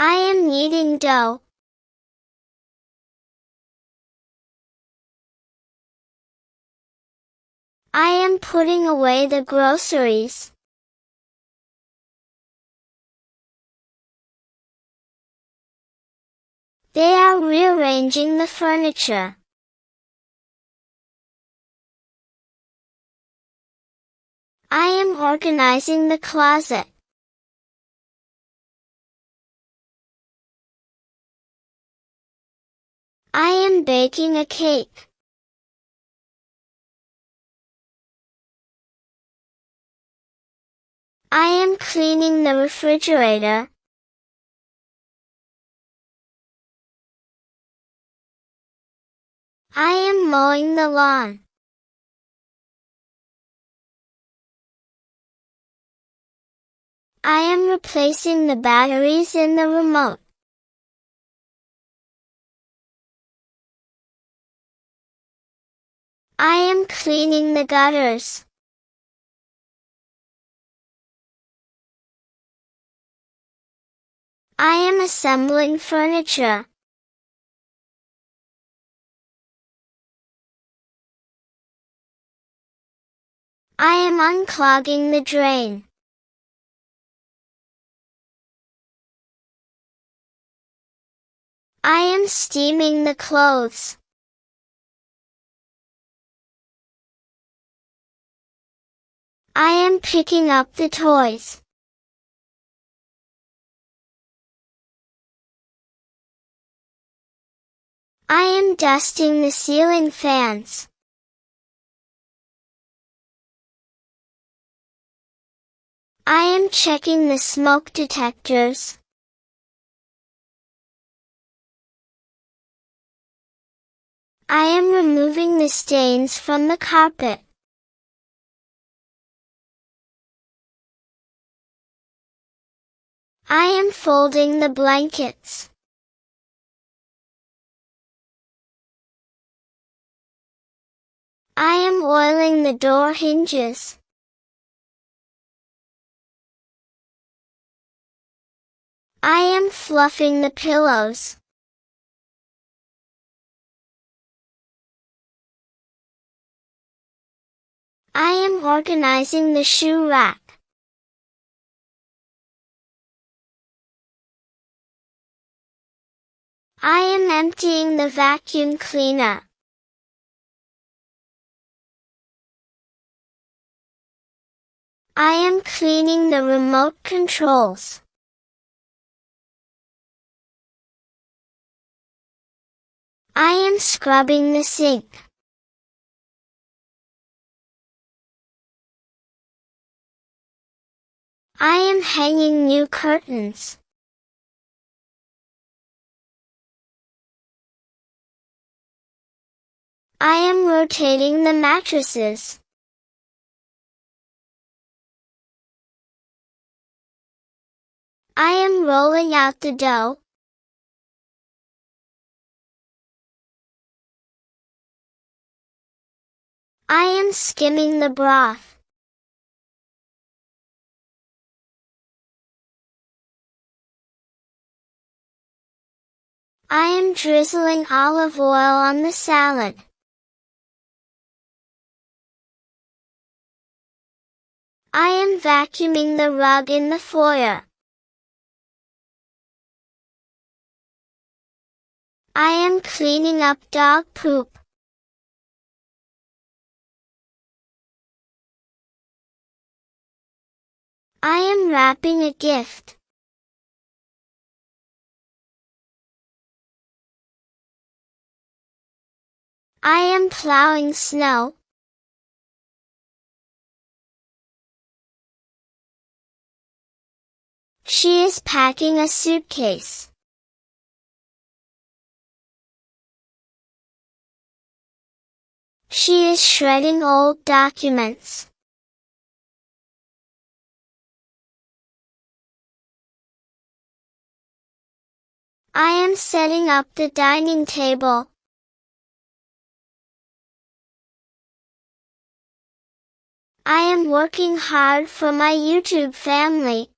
I am kneading dough. I am putting away the groceries. They are rearranging the furniture. I am organizing the closet. I am baking a cake. I am cleaning the refrigerator. I am mowing the lawn. I am replacing the batteries in the remote. I am cleaning the gutters. I am assembling furniture. I am unclogging the drain. I am steaming the clothes. I am picking up the toys. I am dusting the ceiling fans. I am checking the smoke detectors. I am removing the stains from the carpet. I am folding the blankets. I am oiling the door hinges. I am fluffing the pillows. I am organizing the shoe rack. I am emptying the vacuum cleaner. I am cleaning the remote controls. I am scrubbing the sink. I am hanging new curtains. I am rotating the mattresses. I am rolling out the dough. I am skimming the broth. I am drizzling olive oil on the salad. I am vacuuming the rug in the foyer. I am cleaning up dog poop. I am wrapping a gift. I am plowing snow. She is packing a suitcase. She is shredding old documents. I am setting up the dining table. I am working hard for my YouTube family.